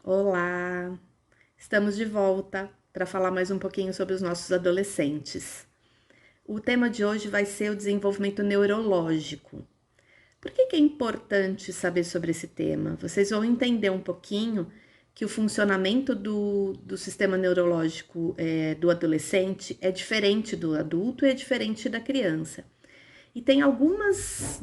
Olá! Estamos de volta para falar mais um pouquinho sobre os nossos adolescentes. O tema de hoje vai ser o desenvolvimento neurológico. Por que é importante saber sobre esse tema? Vocês vão entender um pouquinho que o funcionamento do sistema neurológico do adolescente é diferente do adulto e é diferente da criança. E tem algumas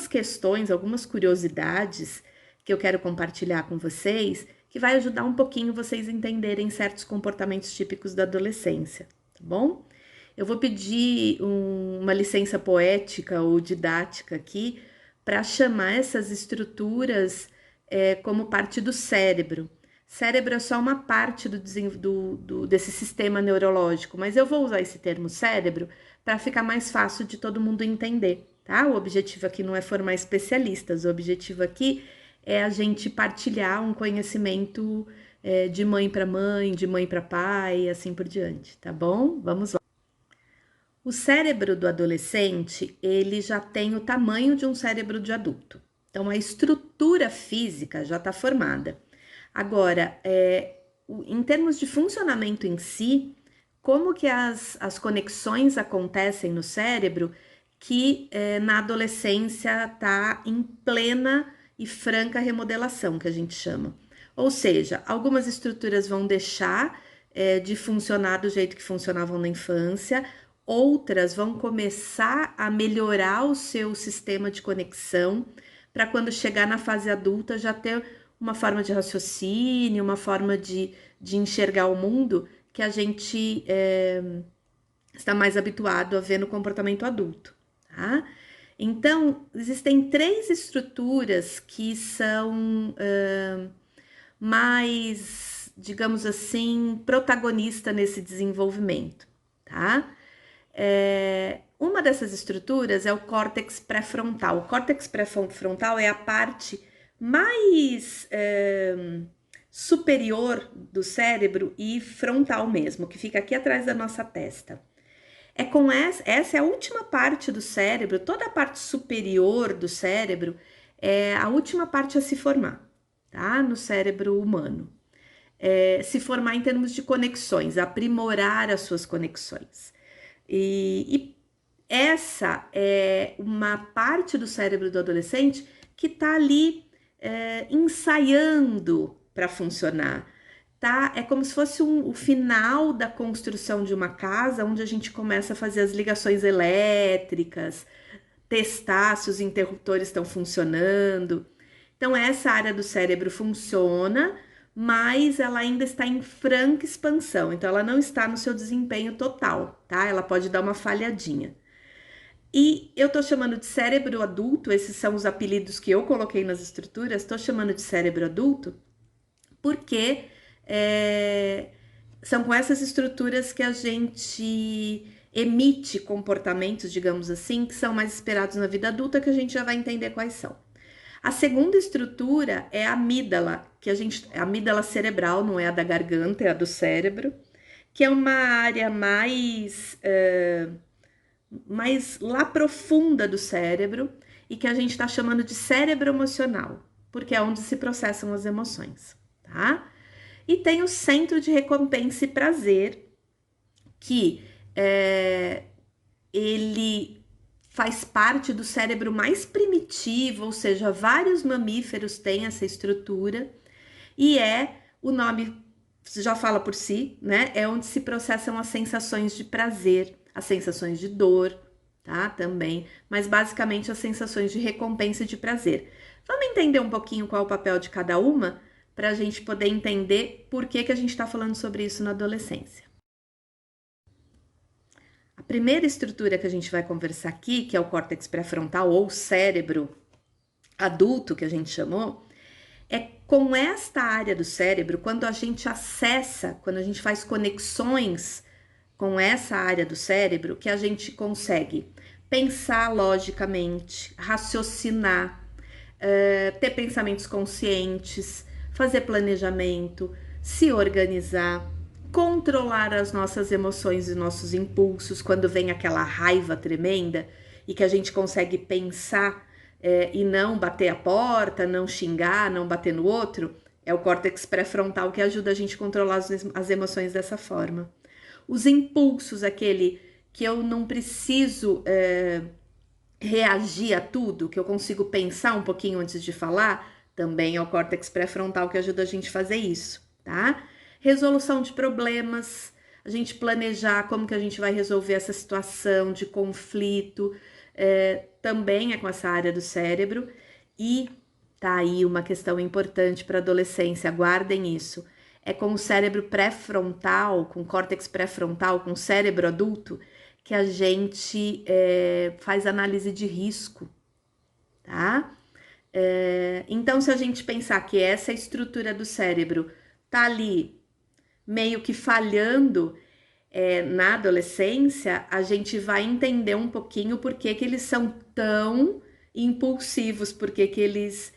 questões, algumas curiosidades que eu quero compartilhar com vocês, que vai ajudar um pouquinho vocês a entenderem certos comportamentos típicos da adolescência, tá bom? Eu vou pedir uma licença poética ou didática aqui para chamar essas estruturas como parte do cérebro. Cérebro é só uma parte desse sistema neurológico, mas eu vou usar esse termo cérebro para ficar mais fácil de todo mundo entender, tá? O objetivo aqui não é formar especialistas, o objetivo aqui é a gente partilhar um conhecimento de mãe para mãe, de mãe para pai, e assim por diante, tá bom? Vamos lá. O cérebro do adolescente, ele já tem o tamanho de um cérebro de adulto. Então, a estrutura física já está formada. Agora, em termos de funcionamento em si, como que as conexões acontecem no cérebro que na adolescência está em plena e franca remodelação, que a gente chama. Ou seja, algumas estruturas vão deixar de funcionar do jeito que funcionavam na infância, outras vão começar a melhorar o seu sistema de conexão para quando chegar na fase adulta já ter uma forma de raciocínio, uma forma de enxergar o mundo que a gente está mais habituado a ver no comportamento adulto, tá? Então, existem três estruturas que são mais, digamos assim, protagonista nesse desenvolvimento, tá? Uma dessas estruturas é o córtex pré-frontal. O córtex pré-frontal é a parte mais superior do cérebro e frontal mesmo, que fica aqui atrás da nossa testa. Essa é a última parte do cérebro, toda a parte superior do cérebro é a última parte a se formar, tá? No cérebro humano. Se formar em termos de conexões, aprimorar as suas conexões. E essa é uma parte do cérebro do adolescente que está ali ensaiando para funcionar. Tá? É como se fosse o final da construção de uma casa, onde a gente começa a fazer as ligações elétricas, testar se os interruptores estão funcionando. Então, essa área do cérebro funciona, mas ela ainda está em franca expansão. Então, ela não está no seu desempenho total, tá? Ela pode dar uma falhadinha. E eu tô chamando de cérebro adulto, esses são os apelidos que eu coloquei nas estruturas, tô chamando de cérebro adulto, porque são com essas estruturas que a gente emite comportamentos, digamos assim, que são mais esperados na vida adulta, que a gente já vai entender quais são. A segunda estrutura é a amígdala, a amígdala cerebral, não é a da garganta, é a do cérebro, que é uma área mais lá profunda do cérebro e que a gente está chamando de cérebro emocional, porque é onde se processam as emoções, tá? E tem o centro de recompensa e prazer, que ele faz parte do cérebro mais primitivo, ou seja, vários mamíferos têm essa estrutura, e o nome já fala por si, né? É onde se processam as sensações de prazer, as sensações de dor, tá? Também, mas basicamente as sensações de recompensa e de prazer. Vamos entender um pouquinho qual é o papel de cada uma, para a gente poder entender por que a gente está falando sobre isso na adolescência. A primeira estrutura que a gente vai conversar aqui, que é o córtex pré-frontal ou cérebro adulto, que a gente chamou, é com esta área do cérebro, quando a gente acessa, quando a gente faz conexões com essa área do cérebro, que a gente consegue pensar logicamente, raciocinar, ter pensamentos conscientes, fazer planejamento, se organizar, controlar as nossas emoções e nossos impulsos quando vem aquela raiva tremenda e que a gente consegue pensar e não bater a porta, não xingar, não bater no outro. É o córtex pré-frontal que ajuda a gente a controlar as emoções dessa forma. Os impulsos, aquele que eu não preciso reagir a tudo, que eu consigo pensar um pouquinho antes de falar, também é o córtex pré-frontal que ajuda a gente a fazer isso, tá? Resolução de problemas, a gente planejar como que a gente vai resolver essa situação de conflito, também é com essa área do cérebro. E tá aí uma questão importante para adolescência, guardem isso. É com o cérebro pré-frontal, com o córtex pré-frontal, com o cérebro adulto, que a gente faz análise de risco, tá? Então, se a gente pensar que essa estrutura do cérebro tá ali meio que falhando na adolescência, a gente vai entender um pouquinho por que que eles são tão impulsivos, por que que eles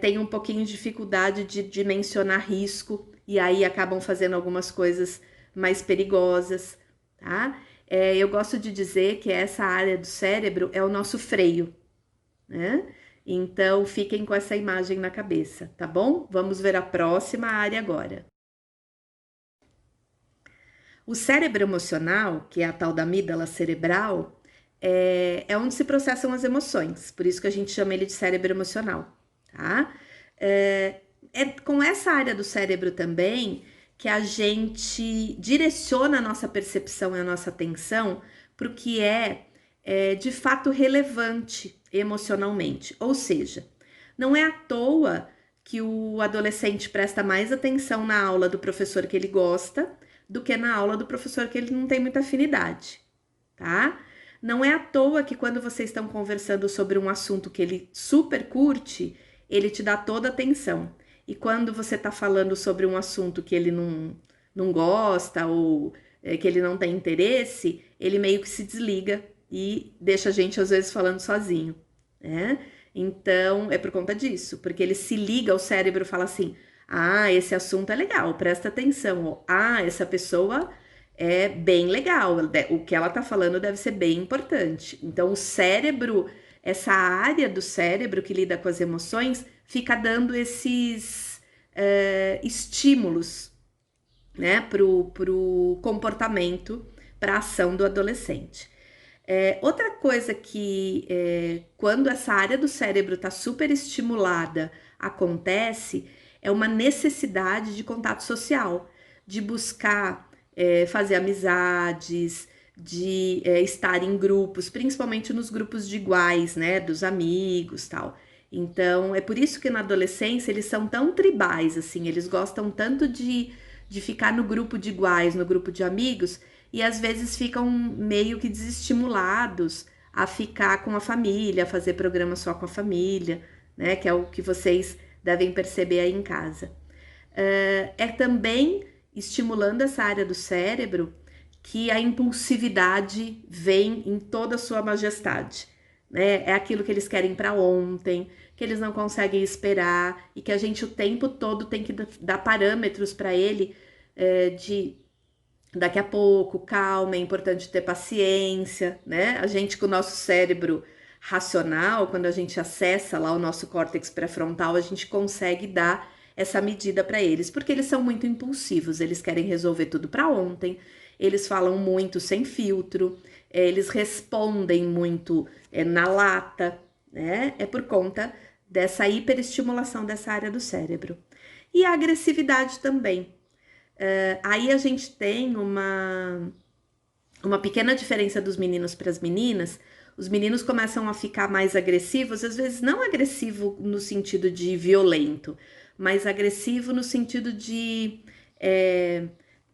têm um pouquinho de dificuldade de dimensionar risco e aí acabam fazendo algumas coisas mais perigosas, tá? Eu gosto de dizer que essa área do cérebro é o nosso freio, né? Então, fiquem com essa imagem na cabeça, tá bom? Vamos ver a próxima área agora. O cérebro emocional, que é a tal da amígdala cerebral, é onde se processam as emoções, por isso que a gente chama ele de cérebro emocional, tá? É com essa área do cérebro também que a gente direciona a nossa percepção e a nossa atenção para o que é de fato relevante emocionalmente. Ou seja, não é à toa que o adolescente presta mais atenção na aula do professor que ele gosta do que na aula do professor que ele não tem muita afinidade, tá? Não é à toa que quando vocês estão conversando sobre um assunto que ele super curte, ele te dá toda a atenção. E quando você está falando sobre um assunto que ele não gosta ou que ele não tem interesse, ele meio que se desliga e deixa a gente às vezes falando sozinho, né? Então é por conta disso, porque ele se liga ao cérebro e fala assim: ah, esse assunto é legal, presta atenção. Ou, ah, essa pessoa é bem legal, o que ela tá falando deve ser bem importante. Então, o cérebro, essa área do cérebro que lida com as emoções, fica dando esses estímulos, né, pro comportamento, para a ação do adolescente. Outra coisa que, quando essa área do cérebro está super estimulada, acontece, é uma necessidade de contato social, de buscar fazer amizades, de estar em grupos, principalmente nos grupos de iguais, né, dos amigos, tal. Então, é por isso que na adolescência eles são tão tribais, assim, eles gostam tanto de ficar no grupo de iguais, no grupo de amigos, e às vezes ficam meio que desestimulados a ficar com a família, a fazer programa só com a família, né? Que é o que vocês devem perceber aí em casa. É também estimulando essa área do cérebro que a impulsividade vem em toda a sua majestade, né? É aquilo que eles querem para ontem, que eles não conseguem esperar e que a gente o tempo todo tem que dar parâmetros para ele de daqui a pouco, calma, é importante ter paciência, né? A gente com o nosso cérebro racional, quando a gente acessa lá o nosso córtex pré-frontal, a gente consegue dar essa medida para eles, porque eles são muito impulsivos, eles querem resolver tudo para ontem, eles falam muito sem filtro, eles respondem muito na lata, né? É por conta dessa hiperestimulação dessa área do cérebro. E a agressividade também. Aí a gente tem uma pequena diferença dos meninos para as meninas. Os meninos começam a ficar mais agressivos, às vezes não agressivo no sentido de violento, mas agressivo no sentido de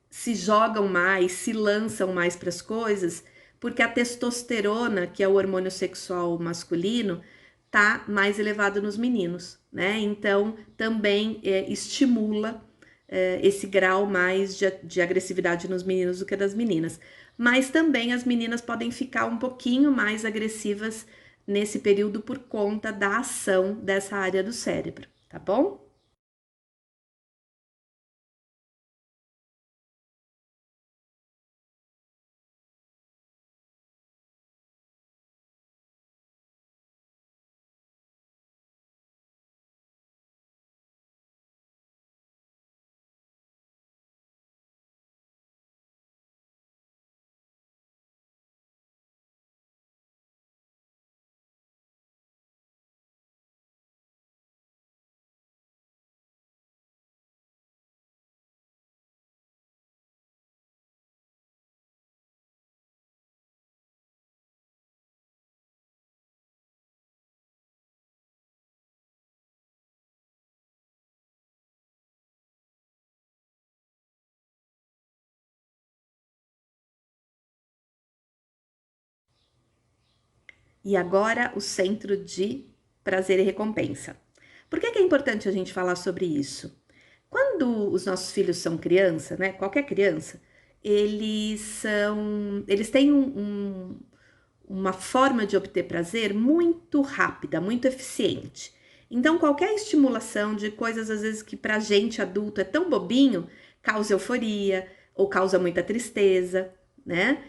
se jogam mais, se lançam mais para as coisas, porque a testosterona, que é o hormônio sexual masculino, tá mais elevado nos meninos, né? Então também estimula esse grau mais de agressividade nos meninos do que das meninas. Mas também as meninas podem ficar um pouquinho mais agressivas nesse período por conta da ação dessa área do cérebro, tá bom? E agora o centro de prazer e recompensa. Por que é importante a gente falar sobre isso? Quando os nossos filhos são criança, né? Qualquer criança, eles têm uma forma de obter prazer muito rápida, muito eficiente. Então, qualquer estimulação de coisas, às vezes, que pra gente adulto é tão bobinho, causa euforia ou causa muita tristeza, né?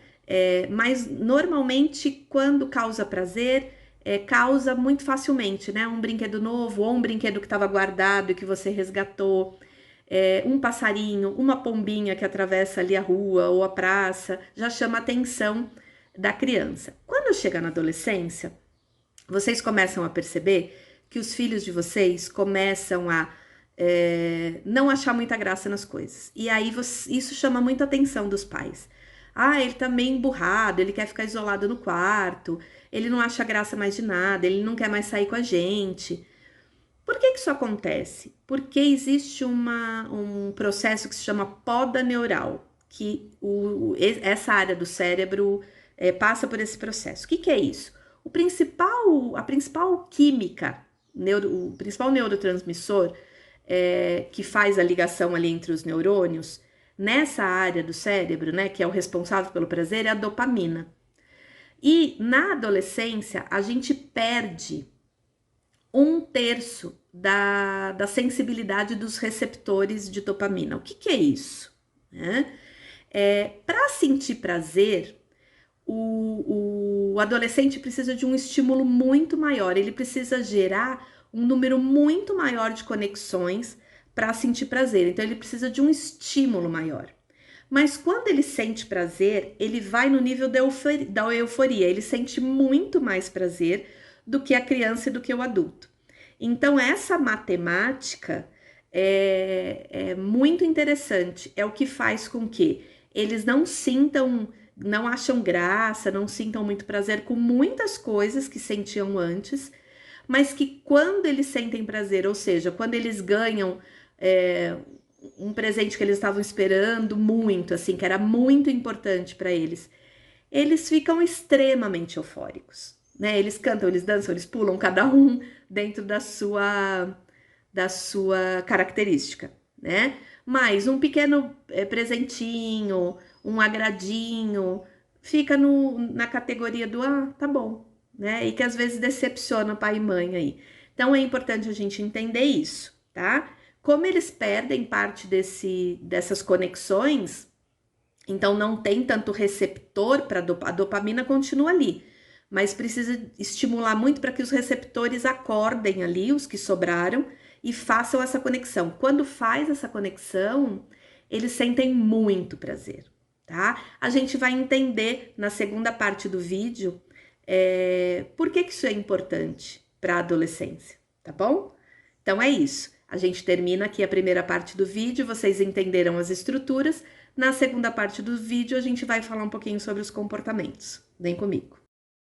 Mas normalmente, quando causa prazer, causa muito facilmente, né? Um brinquedo novo ou um brinquedo que estava guardado e que você resgatou. Um passarinho, uma pombinha que atravessa ali a rua ou a praça, já chama a atenção da criança. Quando chega na adolescência, vocês começam a perceber que os filhos de vocês começam a não achar muita graça nas coisas. E aí isso chama muita atenção dos pais. Ah, ele tá meio emburrado, ele quer ficar isolado no quarto, ele não acha graça mais de nada, ele não quer mais sair com a gente. Por que isso acontece? Porque existe um processo que se chama poda neural, que essa área do cérebro passa por esse processo. O que é isso? A principal química, o principal neurotransmissor que faz a ligação ali entre os neurônios, nessa área do cérebro, né, que é o responsável pelo prazer, é a dopamina. E na adolescência, a gente perde 1/3 da sensibilidade dos receptores de dopamina. O que é isso? Para sentir prazer, o adolescente precisa de um estímulo muito maior, ele precisa gerar um número muito maior de conexões para sentir prazer, então ele precisa de um estímulo maior. Mas quando ele sente prazer, ele vai no nível da euforia, ele sente muito mais prazer do que a criança e do que o adulto. Então, essa matemática é muito interessante, é o que faz com que eles não acham graça, não sintam muito prazer com muitas coisas que sentiam antes, mas que quando eles sentem prazer, ou seja, quando eles ganham um presente que eles estavam esperando muito, assim, que era muito importante para eles, eles ficam extremamente eufóricos, né? Eles cantam, eles dançam, eles pulam, cada um dentro da sua característica, né? Mas um pequeno presentinho, um agradinho, fica na categoria do tá bom, né? E que às vezes decepciona pai e mãe aí. Então é importante a gente entender isso, tá? Como eles perdem parte dessas conexões, então não tem tanto receptor para a dopamina continua ali, mas precisa estimular muito para que os receptores acordem ali, os que sobraram, e façam essa conexão. Quando faz essa conexão, eles sentem muito prazer, tá? A gente vai entender na segunda parte do vídeo por que isso é importante para a adolescência, tá bom? Então é isso. A gente termina aqui a primeira parte do vídeo, vocês entenderam as estruturas. Na segunda parte do vídeo, a gente vai falar um pouquinho sobre os comportamentos. Vem comigo.